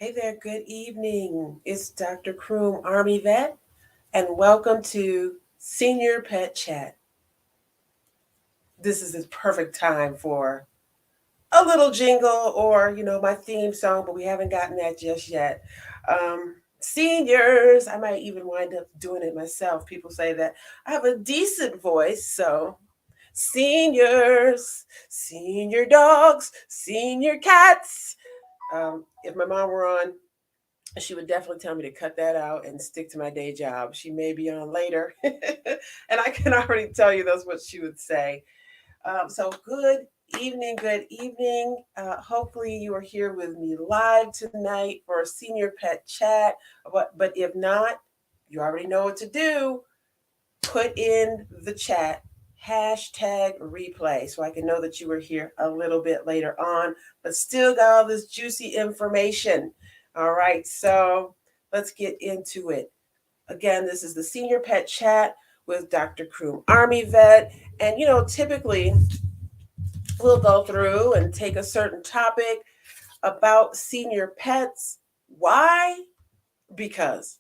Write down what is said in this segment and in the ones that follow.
Hey there, good evening. It's Dr. Croom, Army Vet, and welcome to Senior Pet Chat. This is the perfect time for a little jingle or, my theme song, but we haven't gotten that just yet. Seniors, I might even wind up doing it myself. People say that I have a decent voice, so seniors, senior dogs, senior cats. If my mom were on, she would definitely tell me to cut that out and stick to my day job. She may be on later, and I can already tell you that's what she would say. So, good evening, good evening. Hopefully, you are here with me live tonight for a senior pet chat. But if not, you already know what to do. Put in the chat hashtag replay so I can know that you were here a little bit later on, but still got all this juicy information. All right, so let's get into it. Again, this is the Senior Pet Chat with Dr. Croom, Army Vet. And, typically we'll go through and take a certain topic about senior pets. Why? Because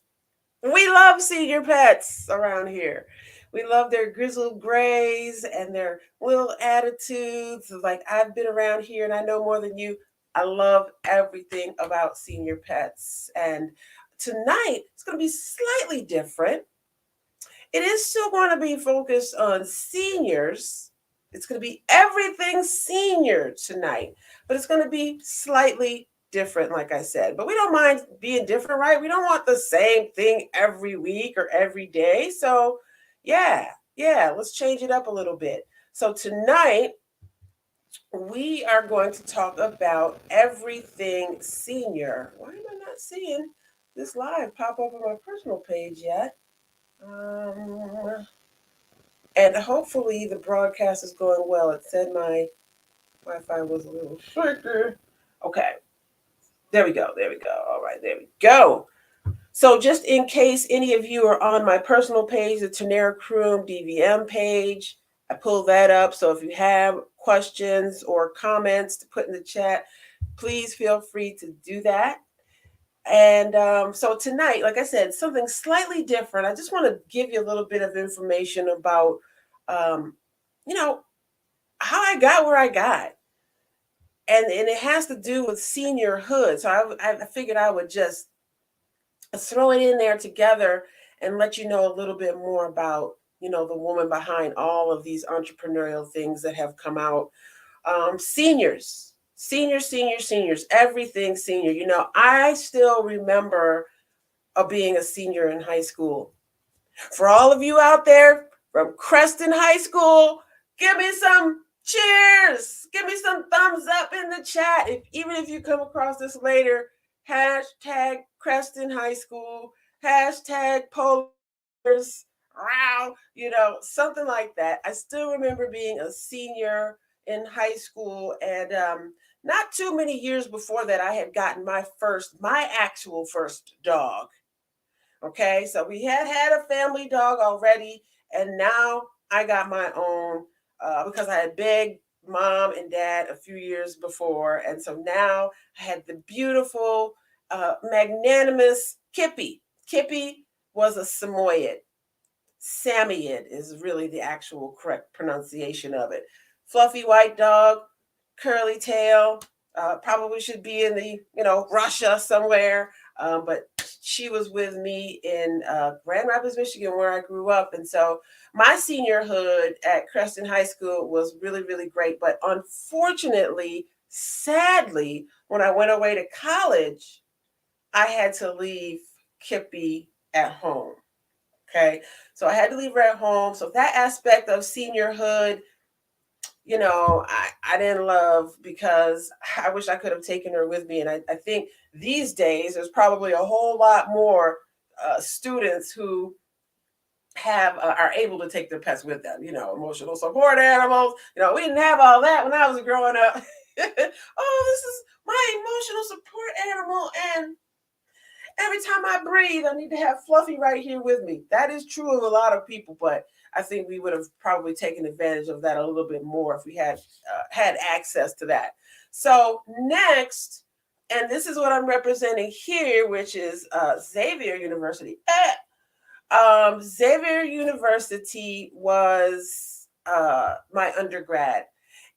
we love senior pets around here. We love their grizzled grays and their little attitudes. Like, I've been around here and I know more than you. I love everything about senior pets. And tonight, it's going to be slightly different. It is still going to be focused on seniors. It's going to be everything senior tonight, but it's going to be slightly different, like I said. But we don't mind being different, right? We don't want the same thing every week or every day. So, yeah, let's change it up a little bit. So, tonight, we are going to talk about everything senior. Why am I not seeing this live pop up on my personal page yet? Um, and hopefully the broadcast is going well. It said my Wi-Fi was a little shaky. Okay, there we go. There we go. All right, there we go. So just in case any of you are on my personal page, the Tenera Croom DVM page, I pulled that up. So if you have questions or comments to put in the chat, please feel free to do that. And so tonight, like I said, something slightly different. I just want to give you a little bit of information about, um, you know, how I got where I got. And it has to do with seniorhood. So I figured I would just throw it in there together and let you know a little bit more about, the woman behind all of these entrepreneurial things that have come out. Seniors, seniors, everything senior. I still remember being a senior in high school. For all of you out there from Creston High School, give me some cheers. Give me some thumbs up in the chat. Even if you come across this later, hashtag Creston High School, hashtag Polars, wow, something like that. I still remember being a senior in high school, and not too many years before that, I had gotten my actual first dog. Okay, so we had a family dog already, and now I got my own because I had begged mom and dad a few years before, and so now I had the beautiful, magnanimous Kippy. Kippy was a Samoyed. Samoyed is really the actual correct pronunciation of it. Fluffy white dog, curly tail. Probably should be in the Russia somewhere, but she was with me in Grand Rapids, Michigan, where I grew up, and so my seniorhood at Creston High School was really, really great. But unfortunately, sadly, when I went away to college, I had to leave Kippy at home. Okay, so I had to leave her at home. So that aspect of seniorhood, I didn't love because I wish I could have taken her with me. And I think these days there's probably a whole lot more students who are able to take their pets with them. Emotional support animals. We didn't have all that when I was growing up. Oh, this is my emotional support animal, and every time I breathe, I need to have Fluffy right here with me. That is true of a lot of people, but I think we would have probably taken advantage of that a little bit more if we had access to that. So next, And this is what I'm representing here, which is Xavier University. Xavier University was my undergrad.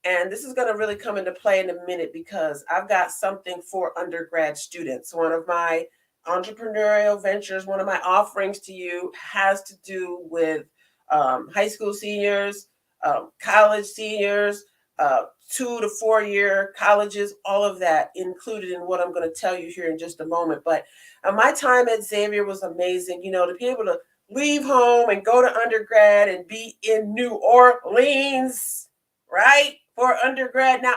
And this is going to really come into play in a minute because I've got something for undergrad students. One of my entrepreneurial ventures, one of my offerings to you has to do with high school seniors, college seniors, 2 to 4 year colleges, all of that included in what I'm going to tell you here in just a moment. But my time at Xavier was amazing. To be able to leave home and go to undergrad and be in New Orleans, right? For undergrad. Now,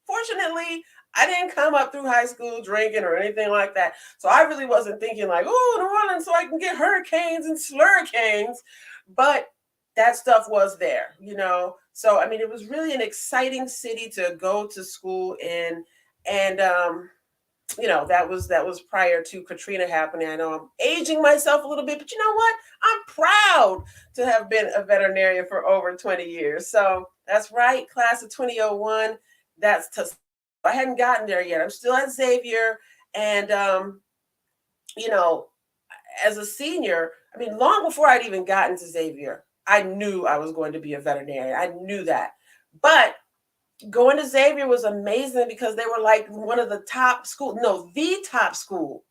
fortunately, I didn't come up through high school drinking or anything like that. So I really wasn't thinking like, oh, New Orleans, so I can get hurricanes and slurricanes. But that stuff was there. So, I mean, it was really an exciting city to go to school in. And, that was prior to Katrina happening. I know I'm aging myself a little bit, but you know what? I'm proud to have been a veterinarian for over 20 years. So that's right, class of 2001. That's I hadn't gotten there yet. I'm still at Xavier, and you know, as a senior, I mean, long before I'd even gotten to Xavier, I knew I was going to be a veterinarian. I knew that, but going to Xavier was amazing because they were like one of the top school, no, the top school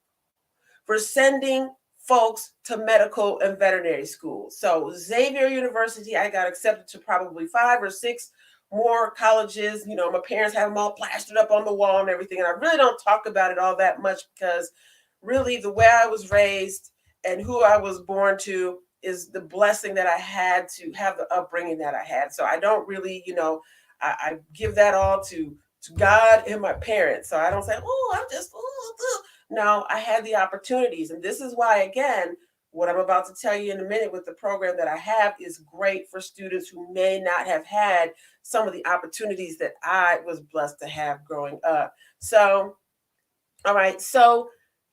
for sending folks to medical and veterinary school. So Xavier University, I got accepted to probably 5 or 6 more colleges. My parents have them all plastered up on the wall and everything. And I really don't talk about it all that much because really the way I was raised and who I was born to is the blessing that I had to have the upbringing that I had. So I don't really, I give that all to God and my parents. So I don't say, oh, I'm just, no, I had the opportunities. And this is why, again, what I'm about to tell you in a minute with the program that I have is great for students who may not have had some of the opportunities that I was blessed to have growing up. So, all right. So,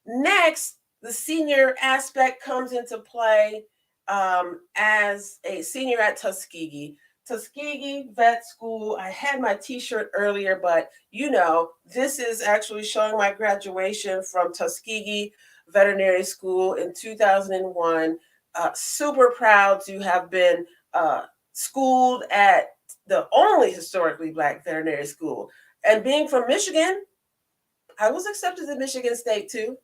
next, the senior aspect comes into play as a senior at Tuskegee Vet School. I had my t-shirt earlier, but this is actually showing my graduation from Tuskegee Veterinary School in 2001. Super proud to have been schooled at the only historically Black veterinary school. And being from Michigan, I was accepted to Michigan State too.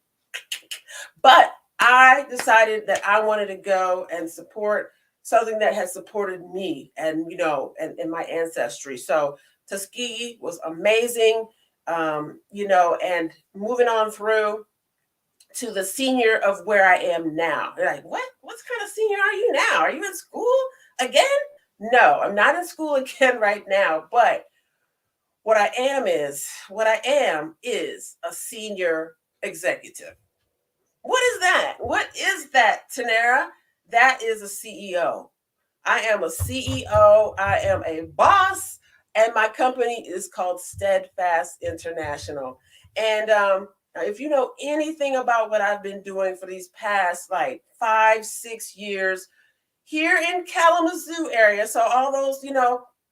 But I decided that I wanted to go and support something that has supported me and and my ancestry. So Tuskegee was amazing. And moving on through to the senior of where I am now. They're like, what kind of senior are you now? Are you in school again? No, I'm not in school again right now, but what I am is a senior executive. What is that? What is that, Tanera? That is a CEO. I am a CEO. I am a boss, and my company is called Steadfast International. And if you know anything about what I've been doing for these past like 5, 6 years here in Kalamazoo area, so all those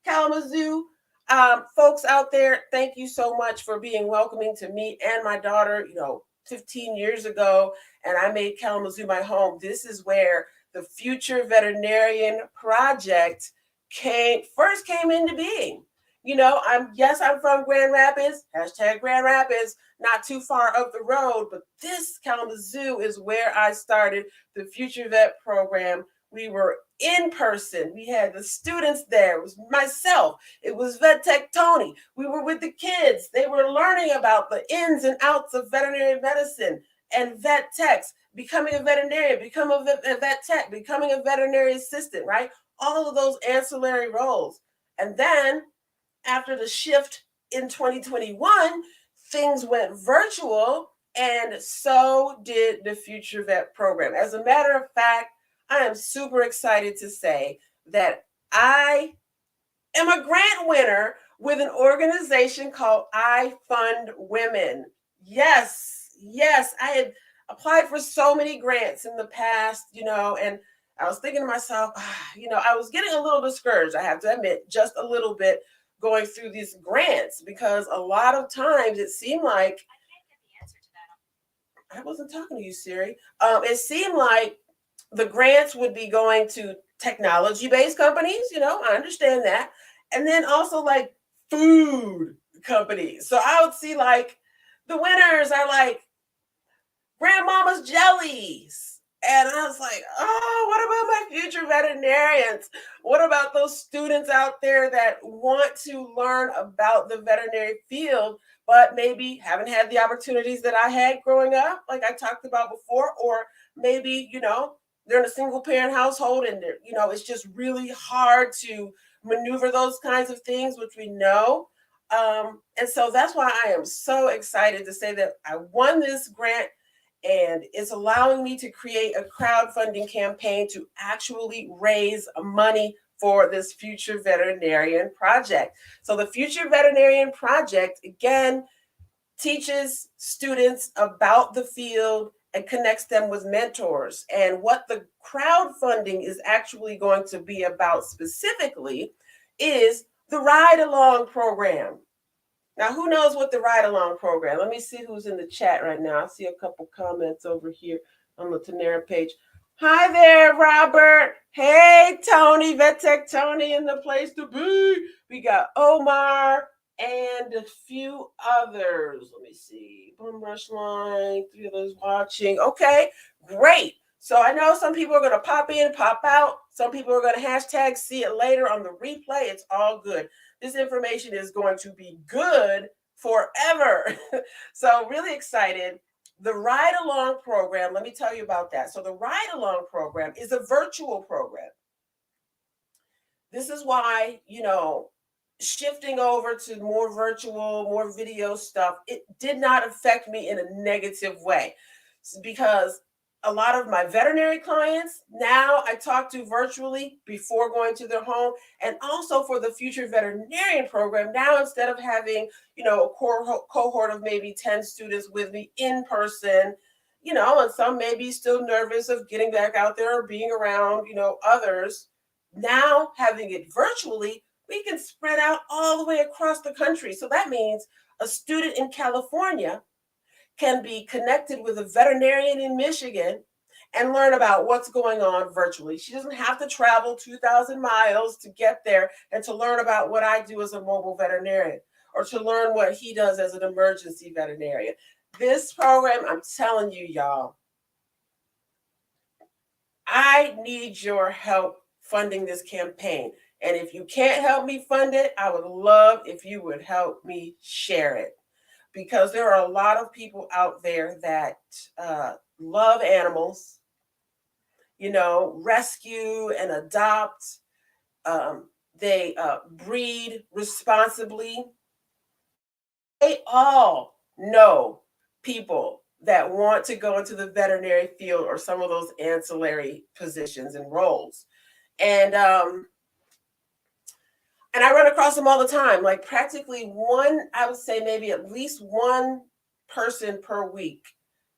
Kalamazoo folks out there, thank you so much for being welcoming to me and my daughter. 15 years ago, and I made Kalamazoo my home. This is where the Future Veterinarian Project first came into being. I'm from Grand Rapids, #Grand Rapids, not too far up the road, but this Kalamazoo is where I started the Future Vet program. We were in person. We had the students there. It was myself. It was Vet Tech Tony. We were with the kids. They were learning about the ins and outs of veterinary medicine and vet techs, becoming a veterinarian, becoming a vet tech, becoming a veterinary assistant, right? All of those ancillary roles. And then after the shift in 2021, things went virtual, and so did the Future Vet program. As a matter of fact, I am super excited to say that I am a grant winner with an organization called I Fund Women. Yes, I had applied for so many grants in the past, and I was thinking to myself, I was getting a little discouraged, I have to admit, just a little bit going through these grants because a lot of times it seemed like I wasn't talking to you, Siri. It seemed like the grants would be going to technology-based companies. I understand that, and then also like food companies. So I would see like the winners are like grandmama's jellies. And I was like, oh, what about my future veterinarians? What about those students out there that want to learn about the veterinary field, but maybe haven't had the opportunities that I had growing up, like I talked about before, or maybe, they're in a single parent household and it's just really hard to maneuver those kinds of things, which we know. And so that's why I am so excited to say that I won this grant, and it's allowing me to create a crowdfunding campaign to actually raise money for this Future Veterinarian Project. So the Future Veterinarian Project, again, teaches students about the field and connects them with mentors. And what the crowdfunding is actually going to be about specifically is the ride along program. Now, who knows what the ride along program? Let me see who's in the chat right now. I see a couple comments over here on the Tanera page. Hi there, Robert. Hey, Tony, VetTech Tony in the place to be. We got Omar and a few others. Let me see. Boom Rush Line, 3 others watching. Okay, great. So I know some people are going to pop in, pop out. Some people are going to hashtag see it later on the replay. It's all good. This information is going to be good forever. So really excited. The Ride Along program, let me tell you about that. So the Ride Along program is a virtual program. This is why, shifting over to more virtual, more video stuff, it did not affect me in a negative way, because a lot of my veterinary clients now I talk to virtually before going to their home. And also for the Future Veterinarian Program, now instead of having, a cohort of maybe 10 students with me in person, and some may be still nervous of getting back out there or being around, others. Now having it virtually, we can spread out all the way across the country. So that means a student in California can be connected with a veterinarian in Michigan and learn about what's going on virtually. She doesn't have to travel 2,000 miles to get there and to learn about what I do as a mobile veterinarian, or to learn what he does as an emergency veterinarian. This program, I'm telling you, y'all, I need your help funding this campaign. And if you can't help me fund it, I would love if you would help me share it, because there are a lot of people out there that love animals, rescue and adopt. They breed responsibly. They all know people that want to go into the veterinary field or some of those ancillary positions and roles. And I run across them all the time, like practically one, I would say maybe at least one person per week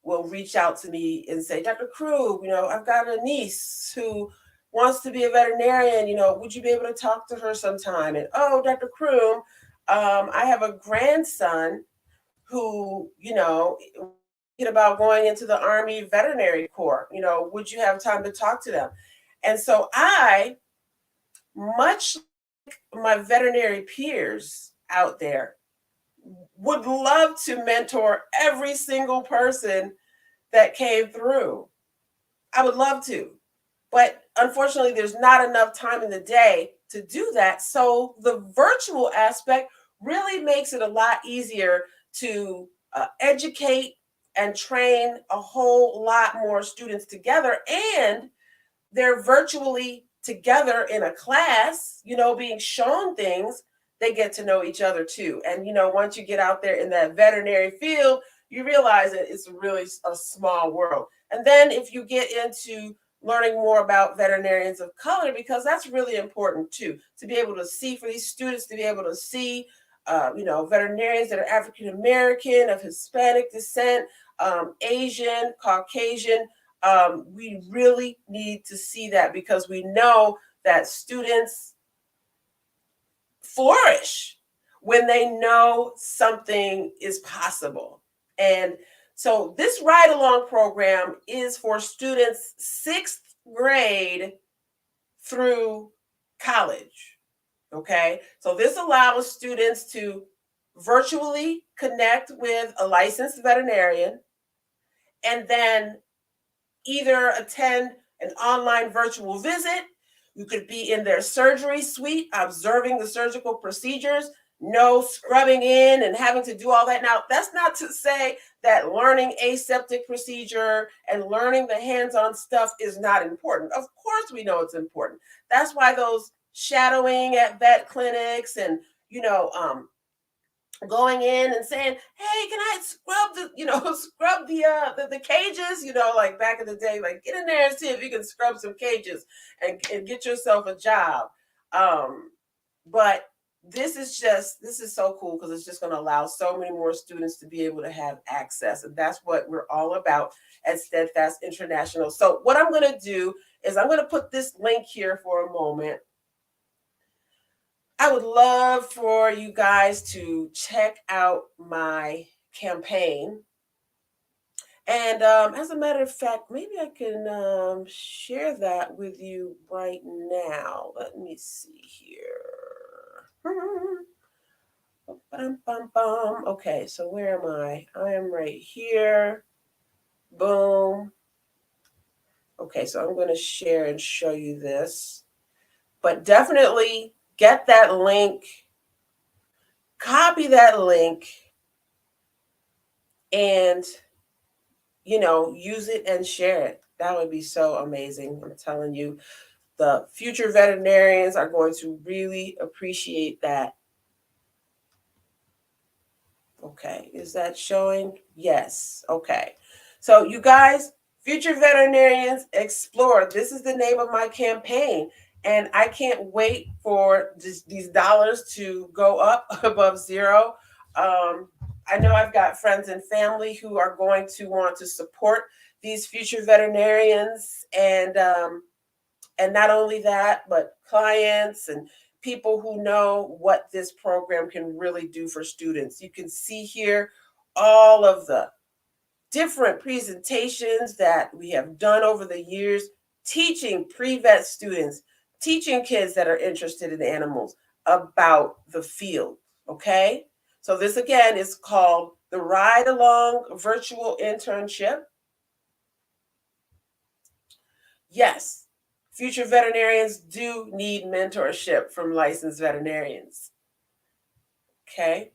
will reach out to me and say, Dr. Croom, I've got a niece who wants to be a veterinarian, would you be able to talk to her sometime? And, oh, Dr. Croom, I have a grandson who, thinking about going into the Army Veterinary Corps, would you have time to talk to them? And so I, much my veterinary peers out there, would love to mentor every single person that came through. I would love to, but unfortunately there's not enough time in the day to do that. So the virtual aspect really makes it a lot easier to educate and train a whole lot more students together, and they're virtually together in a class, being shown things. They get to know each other too. And, once you get out there in that veterinary field, you realize that it's really a small world. And then if you get into learning more about veterinarians of color, because that's really important too, to be able to see, for these students to be able to see, veterinarians that are African American, of Hispanic descent, Asian, Caucasian. We really need to see that, because we know that students flourish when they know something is possible. And So this ride along program is for students 6th grade through college. Okay, so this allows students to virtually connect with a licensed veterinarian and then either attend an online virtual visit. You could be in their surgery suite observing the surgical procedures, no scrubbing in and having to do all that. Now, that's not to say that learning aseptic procedure and learning the hands-on stuff is not important. Of course, we know it's important. That's why those shadowing at vet clinics and going in and saying, "Hey, can I scrub the, scrub the cages?" Like back in the day, like get in there and see if you can scrub some cages and get yourself a job. But this is so cool because it's just going to allow so many more students to be able to have access, and that's what we're all about at Steadfast International. So what I'm going to do is I'm going to put this link here for a moment. I would love for you guys to check out my campaign. And as a matter of fact, maybe I can share that with you right now. Let me see here. Okay, so where am I? I am right here. Boom. Okay, so I'm going to share and show you this. But definitely get that link. Copy that link and use it and share it. That would be so amazing. I'm telling you, the future veterinarians are going to really appreciate that. Okay, is that showing? Yes. Okay, so you guys, future veterinarians explore. This is the name of my campaign, and I can't wait for these dollars to go up above zero. I know I've got friends and family who are going to want to support these future veterinarians, and not only that, but clients and people who know what this program can really do for students. You can see here all of the different presentations that we have done over the years, teaching pre-vet students, teaching kids that are interested in animals about the field. Okay, so this again is called the Ride Along Virtual Internship. Yes, future veterinarians do need mentorship from licensed veterinarians. Okay,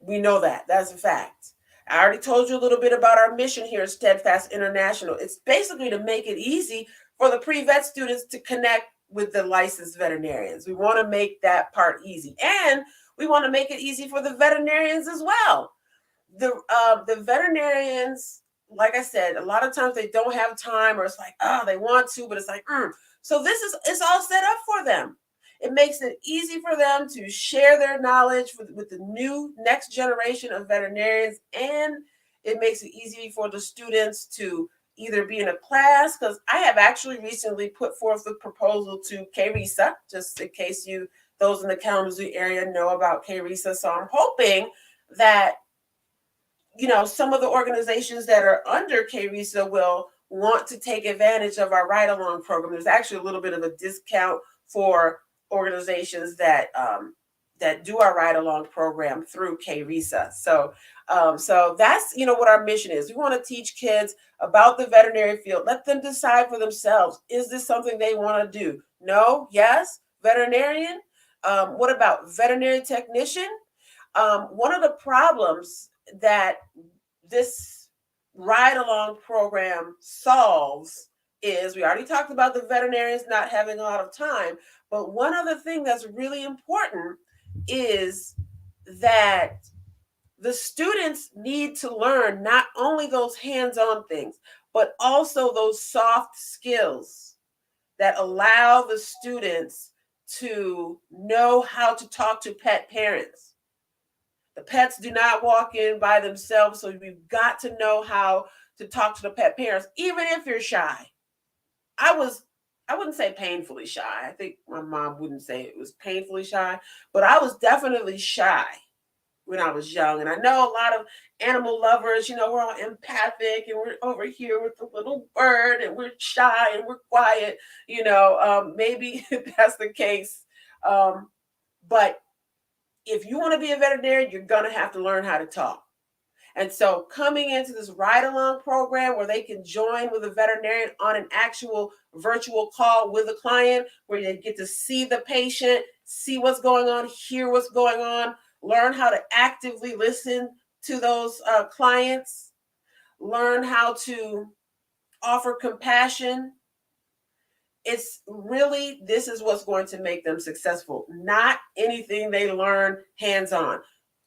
we know that. That's a fact. I already told you a little bit about our mission here at Steadfast International. It's basically to make it easy for the pre-vet students to connect with the licensed veterinarians. We want to make that part easy, and we want to make it easy for the veterinarians as well. The veterinarians, like I said, a lot of times they don't have time, or it's like, oh, they want to, but it's like, so it's all set up for them. It makes it easy for them to share their knowledge with the new next generation of veterinarians, and it makes it easy for the students to either be in a class, because I have actually recently put forth a proposal to KRISA, just in case those in the Kalamazoo area know about KRISA. So I'm hoping that some of the organizations that are under KRISA will want to take advantage of our ride along program. There's actually a little bit of a discount for organizations that do our ride along program through KRISA. So that's what our mission is. We want to teach kids about the veterinary field. Let them decide for themselves. Is this something they want to do? No? Yes? Veterinarian? What about veterinary technician? One of the problems that this ride along program solves is, we already talked about the veterinarians not having a lot of time, but one other thing that's really important is that the students need to learn not only those hands-on things, but also those soft skills that allow the students to know how to talk to pet parents. The pets do not walk in by themselves, so you've got to know how to talk to the pet parents, even if you're shy. I wouldn't say painfully shy. I think my mom wouldn't say it was painfully shy, but I was definitely shy. when I was young. And I know a lot of animal lovers, we're all empathic and we're over here with the little bird and we're shy and we're quiet, maybe that's the case. But if you want to be a veterinarian, you're going to have to learn how to talk. And so coming into this ride along program where they can join with a veterinarian on an actual virtual call with a client, where they get to see the patient, see what's going on, hear what's going on, learn how to actively listen to those clients, learn how to offer compassion. It's really, this is what's going to make them successful, not anything they learn hands-on.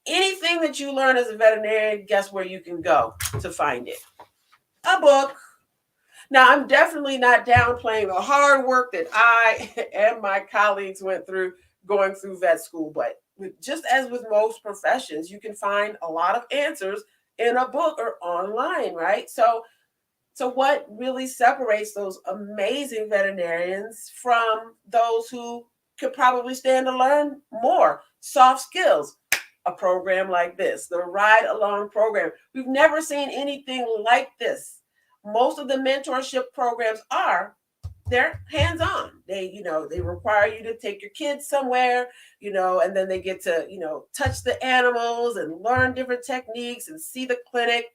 Anything that you learn as a veterinarian, guess where you can go to find it? A book. Now, I'm definitely not downplaying the hard work that I and my colleagues went through going through vet school, but just as with most professions, you can find a lot of answers in a book or online, right? So what really separates those amazing veterinarians from those who could probably stand to learn more? Soft skills. A program like this, the Ride Along program. We've never seen anything like this. Most of the mentorship programs they're hands-on. They require you to take your kids somewhere, and then they get to, touch the animals and learn different techniques and see the clinic.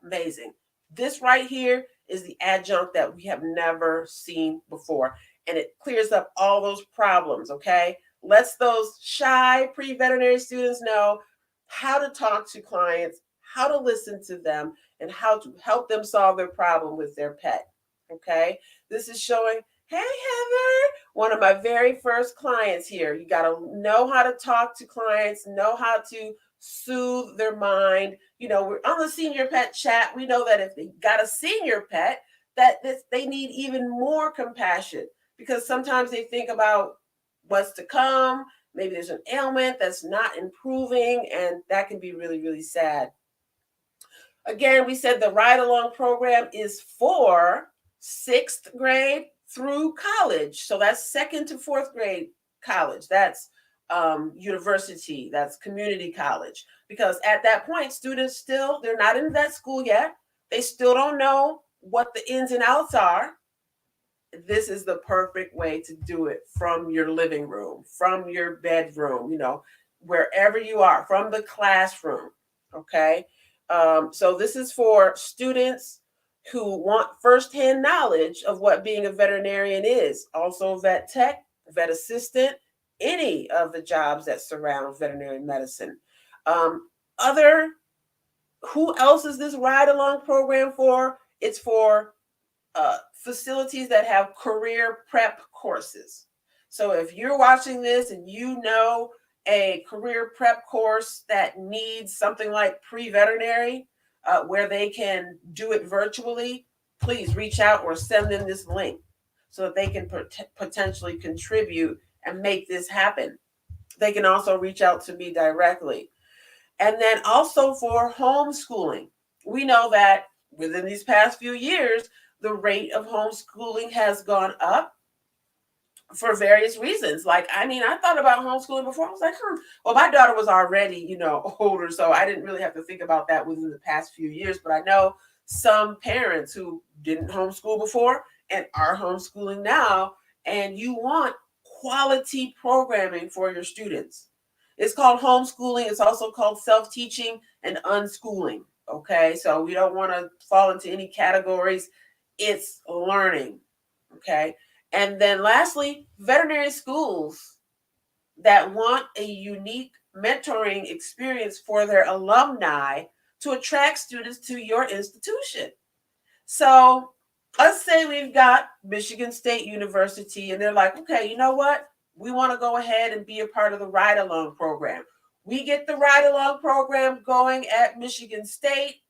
Amazing. This right here is the adjunct that we have never seen before. And it clears up all those problems, okay? Lets those shy pre-veterinary students know how to talk to clients, how to listen to them, and how to help them solve their problem with their pet, okay? This is showing, hey, Heather, one of my very first clients here. You got to know how to talk to clients, know how to soothe their mind. We're on the senior pet chat. We know that if they got a senior pet, that they need even more compassion, because sometimes they think about what's to come. Maybe there's an ailment that's not improving, and that can be really, really sad. Again, we said the Ride Along program is for 6th grade through college. So that's 2nd to 4th grade college. That's university, that's community college. Because at that point, students they're not in vet school yet. They still don't know what the ins and outs are. This is the perfect way to do it from your living room, from your bedroom, wherever you are, from the classroom. Okay. So this is for students who want firsthand knowledge of what being a veterinarian is. Also vet tech, vet assistant, any of the jobs that surround veterinary medicine. Who else is this Ride Along program for? It's for facilities that have career prep courses. So if you're watching this and you know a career prep course that needs something like pre-veterinary, where they can do it virtually, please reach out or send them this link so that they can potentially contribute and make this happen. They can also reach out to me directly. And then also for homeschooling, we know that within these past few years, the rate of homeschooling has gone up for various reasons. I thought about homeschooling before. I was like, well, my daughter was already, older, so I didn't really have to think about that within the past few years. But I know some parents who didn't homeschool before and are homeschooling now, and you want quality programming for your students. It's called homeschooling. It's also called self-teaching and unschooling. Okay, so we don't want to fall into any categories. It's learning. Okay. And then lastly, veterinary schools that want a unique mentoring experience for their alumni to attract students to your institution. So let's say we've got Michigan State University and they're like, okay, you know what? We want to go ahead and be a part of the Ride Along program. We get the Ride Along program going at Michigan State.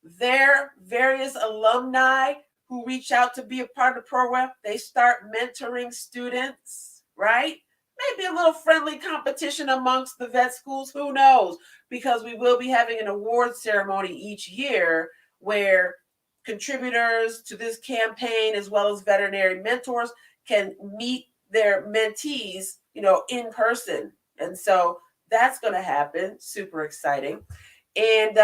Their various alumni who reach out to be a part of the program, they start mentoring students, right? Maybe a little friendly competition amongst the vet schools, who knows? Because we will be having an award ceremony each year where contributors to this campaign, as well as veterinary mentors, can meet their mentees, in person. And so that's going to happen. Super exciting. And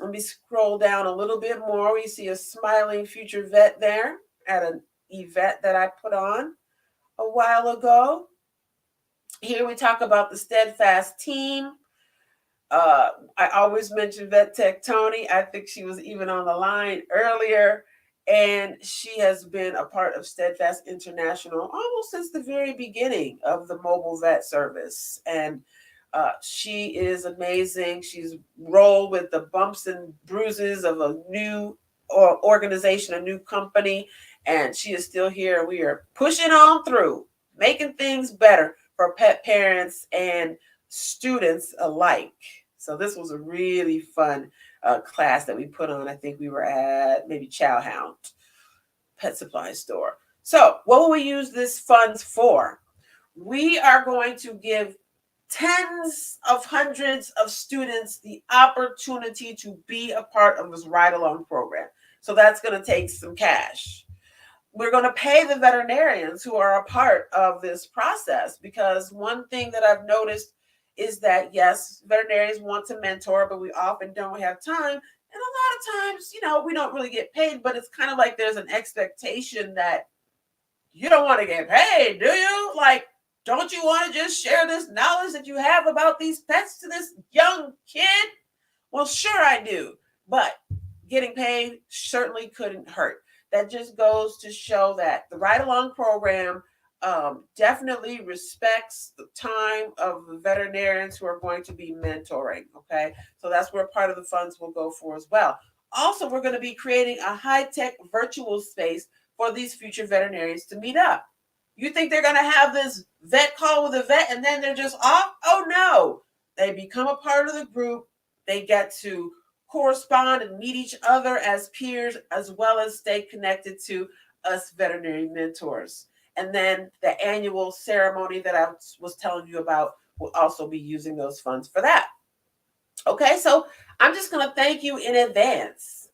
let me scroll down a little bit more. We see a smiling future vet there at an event that I put on a while ago. Here we talk about the Steadfast team. Uh, I always mention Vet Tech Tony. I think she was even on the line earlier. And she has been a part of Steadfast International almost since the very beginning of the mobile vet service. And she is amazing. She's rolled with the bumps and bruises of a new organization, a new company, and she is still here. We are pushing on through, making things better for pet parents and students alike. So this was a really fun class that we put on. I think we were at maybe Chowhound Pet Supply Store. So what will we use this funds for? We are going to give tens of hundreds of students the opportunity to be a part of this ride along program. So that's going to take some cash. We're going to pay the veterinarians who are a part of this process, because one thing that I've noticed is that, yes, veterinarians want to mentor, but we often don't have time. And a lot of times, we don't really get paid, but it's kind of like there's an expectation that you don't want to get paid, do you? Like, don't you want to just share this knowledge that you have about these pets to this young kid? Well, sure I do, but getting paid certainly couldn't hurt. That just goes to show that the Ride Along program definitely respects the time of the veterinarians who are going to be mentoring. Okay, so that's where part of the funds will go for as well. Also, we're going to be creating a high-tech virtual space for these future veterinarians to meet up. You think they're going to have this vet call with a vet and then they're just off? Oh no, they become a part of the group. They get to correspond and meet each other as peers, as well as stay connected to us veterinary mentors. And then the annual ceremony that I was telling you about will also be using those funds for that. Okay, so I'm just going to thank you in advance.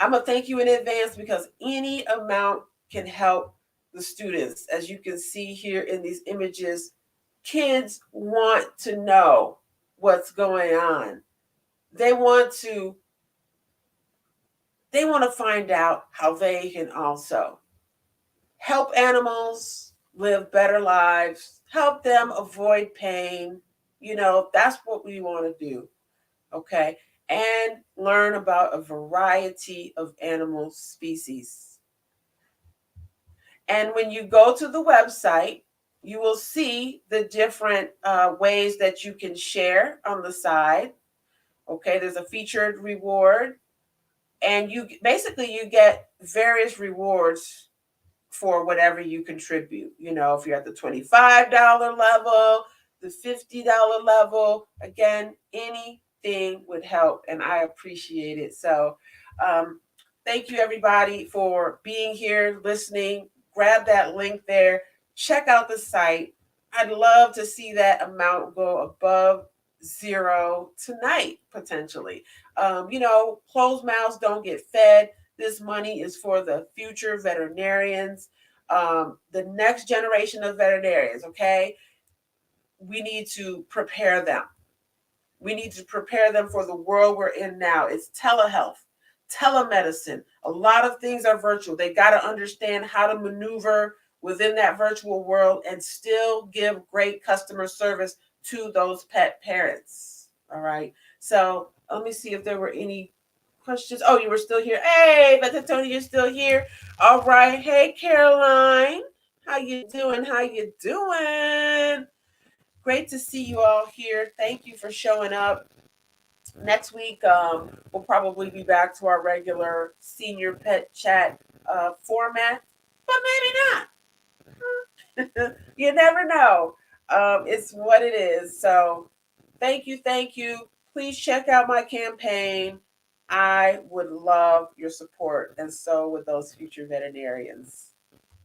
I'm going to thank you in advance because any amount can help the students. As you can see here in these images, kids want to know what's going on. They want to find out how they can also help animals live better lives, help them avoid pain. That's what we want to do. Okay, and learn about a variety of animal species. And when you go to the website, you will see the different ways that you can share on the side. Okay, there's a featured reward, and you get various rewards for whatever you contribute. If you're at the $25 level, the $50 level, again, anything would help, and I appreciate it. So thank you everybody for being here, listening. Grab that link there, check out the site. I'd love to see that amount go above zero tonight, potentially. Closed mouths don't get fed. This money is for the future veterinarians, the next generation of veterinarians. Okay, we need to prepare them. We need to prepare them for the world we're in now. It's telehealth, telemedicine. A lot of things are virtual. They got to understand how to maneuver within that virtual world and still give great customer service to those pet parents. All right. So let me see if there were any questions. Oh, you were still here. Hey, Beth Tony, you're still here. All right. Hey, Caroline. How you doing? How you doing? Great to see you all here. Thank you for showing up. Next week, we'll probably be back to our regular senior pet chat format, but maybe not. You never know. It's what it is. So thank you. Thank you. Please check out my campaign. I would love your support, and so would those future veterinarians.